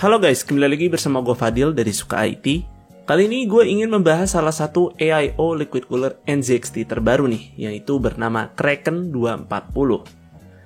Halo guys, kembali lagi bersama gue Fadil dari Suka IT. Kali ini gue ingin membahas salah satu AIO liquid cooler NZXT terbaru nih, yaitu bernama Kraken 240.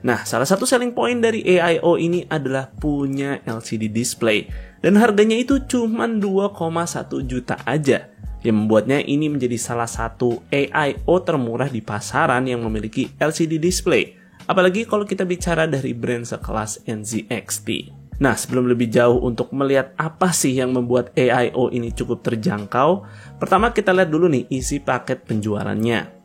Nah, salah satu selling point dari AIO ini adalah punya LCD display, dan harganya itu cuma 2,1 juta aja, yang membuatnya ini menjadi salah satu AIO termurah di pasaran yang memiliki LCD display. Apalagi kalau kita bicara dari brand sekelas NZXT. Nah, sebelum lebih jauh untuk melihat apa sih yang membuat AIO ini cukup terjangkau, pertama kita lihat dulu nih isi paket penjualannya.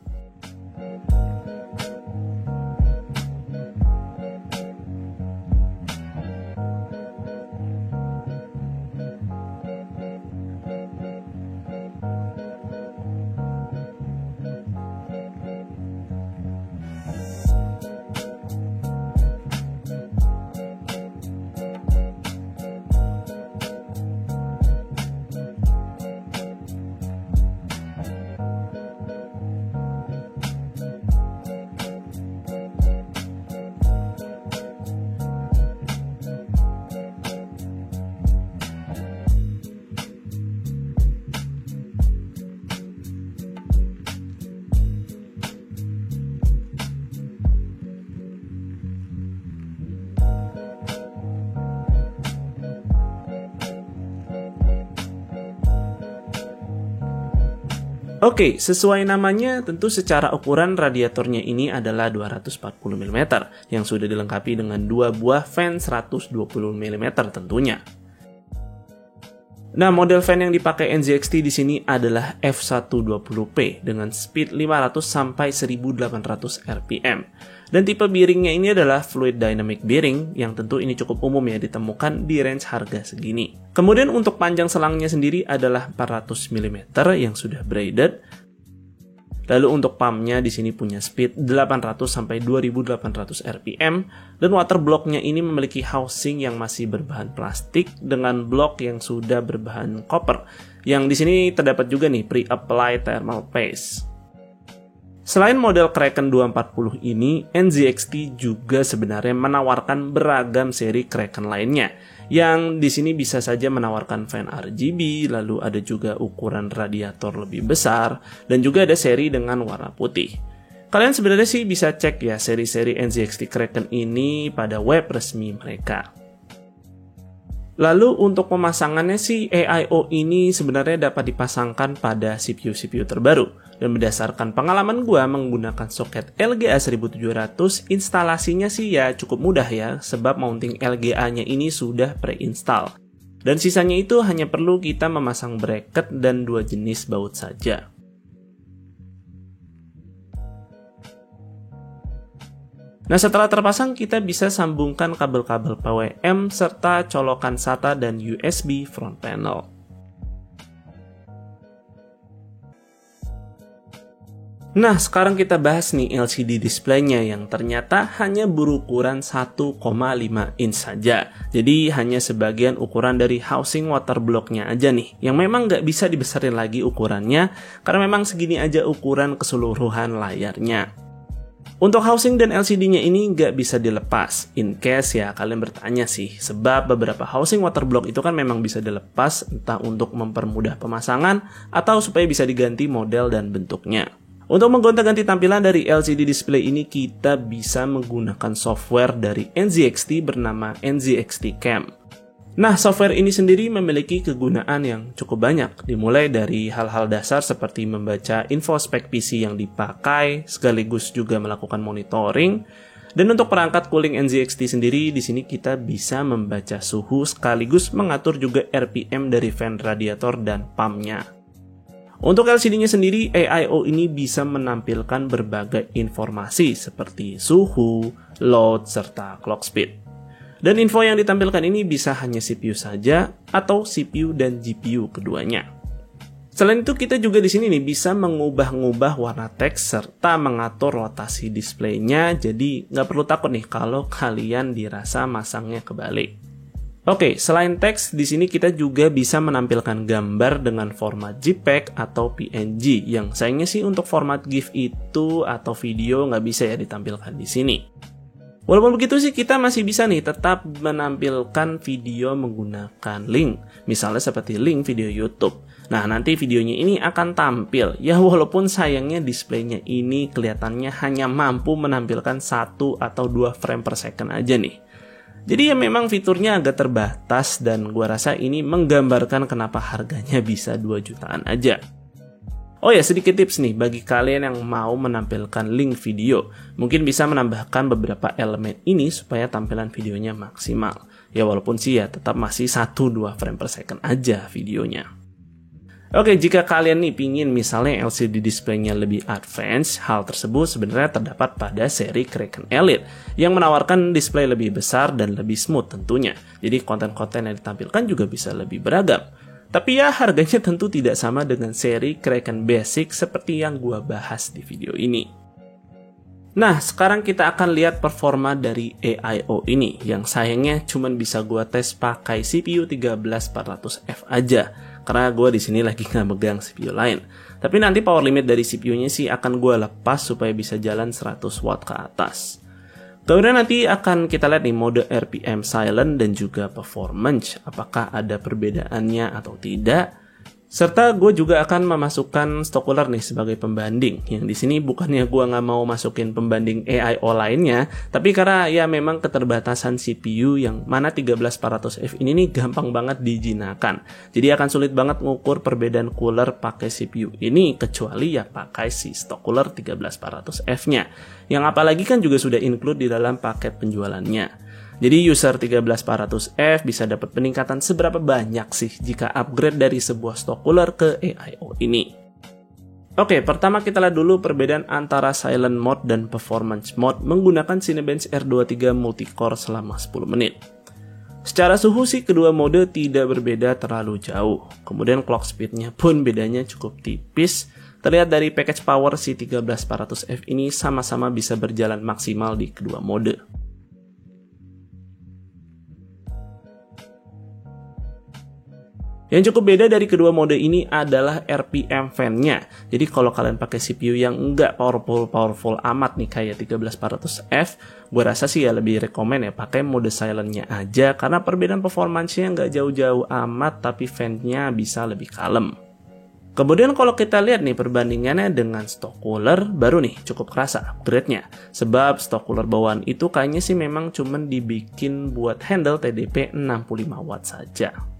Oke, sesuai namanya, tentu secara ukuran radiatornya ini adalah 240 mm yang sudah dilengkapi dengan dua buah fan 120 mm tentunya. Nah, model fan yang dipakai NZXT di sini adalah F120P dengan speed 500 sampai 1800 rpm. Dan tipe bearingnya ini adalah fluid dynamic bearing yang tentu ini cukup umum ya ditemukan di range harga segini. Kemudian untuk panjang selangnya sendiri adalah 400 mm yang sudah braided. Lalu untuk pumpnya di sini punya speed 800 sampai 2800 rpm dan water blocknya ini memiliki housing yang masih berbahan plastik dengan blok yang sudah berbahan copper. Yang di sini terdapat juga nih pre-applied thermal paste. Selain model Kraken 240 ini, NZXT juga sebenarnya menawarkan beragam seri Kraken lainnya, yang di sini bisa saja menawarkan fan RGB, lalu ada juga ukuran radiator lebih besar, dan juga ada seri dengan warna putih. Kalian sebenarnya sih bisa cek ya seri-seri NZXT Kraken ini pada web resmi mereka. Lalu untuk pemasangannya sih AIO ini sebenarnya dapat dipasangkan pada CPU-CPU terbaru. Dan berdasarkan pengalaman gue menggunakan soket LGA 1700, instalasinya sih ya cukup mudah ya, sebab mounting LGA-nya ini sudah pre-install. Dan sisanya itu hanya perlu kita memasang bracket dan dua jenis baut saja. Nah, setelah terpasang kita bisa sambungkan kabel-kabel PWM serta colokan SATA dan USB front panel. Nah, sekarang kita bahas nih LCD display-nya yang ternyata hanya berukuran 1,5 inch saja. Jadi hanya sebagian ukuran dari housing water block-nya aja nih, yang memang nggak bisa dibesarin lagi ukurannya, karena memang segini aja ukuran keseluruhan layarnya. Untuk housing dan LCD-nya ini nggak bisa dilepas. In case ya kalian bertanya sih, sebab beberapa housing water block itu kan memang bisa dilepas, entah untuk mempermudah pemasangan, atau supaya bisa diganti model dan bentuknya. Untuk menggonta-ganti tampilan dari LCD display ini, kita bisa menggunakan software dari NZXT bernama NZXT Cam. Nah, software ini sendiri memiliki kegunaan yang cukup banyak, dimulai dari hal-hal dasar seperti membaca info spek PC yang dipakai, sekaligus juga melakukan monitoring. Dan untuk perangkat cooling NZXT sendiri, di sini kita bisa membaca suhu sekaligus mengatur juga RPM dari fan radiator dan pumpnya. Untuk LCD-nya sendiri, AIO ini bisa menampilkan berbagai informasi seperti suhu, load, serta clock speed. Dan info yang ditampilkan ini bisa hanya CPU saja atau CPU dan GPU keduanya. Selain itu kita juga di sini nih bisa mengubah-ngubah warna teks serta mengatur rotasi displaynya, jadi nggak perlu takut nih kalau kalian dirasa masangnya kebalik. Oke, selain teks, di sini kita juga bisa menampilkan gambar dengan format JPEG atau PNG, yang sayangnya sih untuk format GIF itu atau video nggak bisa ya ditampilkan di sini. Walaupun begitu sih kita masih bisa nih tetap menampilkan video menggunakan link. Misalnya seperti link video YouTube. Nah, nanti videonya ini akan tampil. Ya walaupun sayangnya displaynya ini kelihatannya hanya mampu menampilkan 1 atau 2 frame per second aja nih. Jadi ya memang fiturnya agak terbatas dan gua rasa ini menggambarkan kenapa harganya bisa 2 jutaan aja. Oh ya, sedikit tips nih bagi kalian yang mau menampilkan link video. Mungkin bisa menambahkan beberapa elemen ini supaya tampilan videonya maksimal. Ya walaupun sih ya tetap masih 1-2 frame per second aja videonya. Oke, jika kalian nih pingin misalnya LCD displaynya lebih advance, hal tersebut sebenarnya terdapat pada seri Kraken Elite yang menawarkan display lebih besar dan lebih smooth tentunya. Jadi konten-konten yang ditampilkan juga bisa lebih beragam. Tapi ya harganya tentu tidak sama dengan seri Kraken Basic seperti yang gua bahas di video ini. Nah, sekarang kita akan lihat performa dari AIO ini yang sayangnya cuma bisa gua tes pakai CPU 13400F aja karena gua di sini lagi nggak megang CPU lain. Tapi nanti power limit dari CPU-nya sih akan gua lepas supaya bisa jalan 100 watt ke atas. Kemudian nanti akan kita lihat nih mode RPM silent dan juga performance, apakah ada perbedaannya atau tidak. Serta gue juga akan memasukkan stock cooler nih sebagai pembanding. Yang di sini bukannya gue nggak mau masukin pembanding AIO lainnya, tapi karena ya memang keterbatasan CPU yang mana 13400F ini nih gampang banget dijinakan. Jadi akan sulit banget ngukur perbedaan cooler pakai CPU ini kecuali ya pakai si stock cooler 13400F-nya. Yang apalagi kan juga sudah include di dalam paket penjualannya. Jadi user 13400F bisa dapat peningkatan seberapa banyak sih jika upgrade dari sebuah stock cooler ke AIO ini. Oke, pertama kita lihat dulu perbedaan antara silent mode dan performance mode menggunakan Cinebench R23 multicore selama 10 menit. Secara suhu sih kedua mode tidak berbeda terlalu jauh. Kemudian clock speednya pun bedanya cukup tipis. Terlihat dari package power si 13400F ini sama-sama bisa berjalan maksimal di kedua mode. Yang cukup beda dari kedua mode ini adalah RPM fan-nya. Jadi kalau kalian pakai CPU yang enggak powerful amat nih kayak 13400F, gue rasa sih ya lebih rekomen ya pakai mode silent-nya aja karena perbedaan performance-nya nggak jauh-jauh amat tapi fan-nya bisa lebih kalem. Kemudian kalau kita lihat nih perbandingannya dengan stock cooler, baru nih cukup kerasa upgrade-nya. Sebab stock cooler bawaan itu kayaknya sih memang cuman dibikin buat handle TDP 65 watt saja.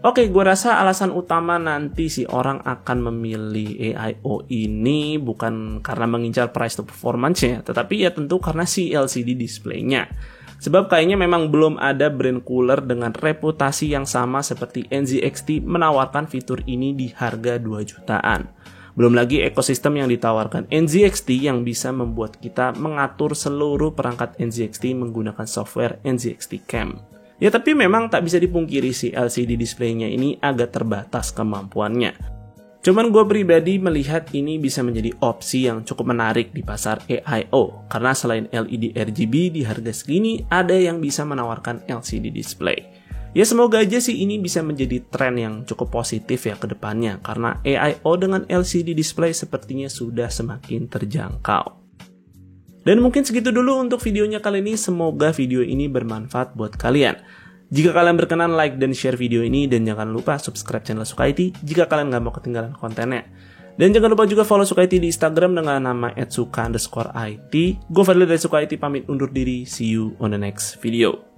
Oke, gue rasa alasan utama nanti si orang akan memilih AIO ini bukan karena mengincar price to performance-nya, tetapi ya tentu karena si LCD display-nya. Sebab kayaknya memang belum ada brand cooler dengan reputasi yang sama seperti NZXT menawarkan fitur ini di harga 2 jutaan. Belum lagi ekosistem yang ditawarkan NZXT yang bisa membuat kita mengatur seluruh perangkat NZXT menggunakan software NZXT Cam. Ya tapi memang tak bisa dipungkiri si LCD display-nya ini agak terbatas kemampuannya. Cuman gue pribadi melihat ini bisa menjadi opsi yang cukup menarik di pasar AIO. Karena selain LED RGB di harga segini, ada yang bisa menawarkan LCD display. Ya semoga aja sih ini bisa menjadi tren yang cukup positif ya ke depannya. Karena AIO dengan LCD display sepertinya sudah semakin terjangkau. Dan mungkin segitu dulu untuk videonya kali ini, semoga video ini bermanfaat buat kalian. Jika kalian berkenan like dan share video ini, dan jangan lupa subscribe channel Sukaiti jika kalian gak mau ketinggalan kontennya. Dan jangan lupa juga follow Sukaiti di Instagram dengan nama @suka_it. Gue Fadli dari Sukaiti pamit undur diri, see you on the next video.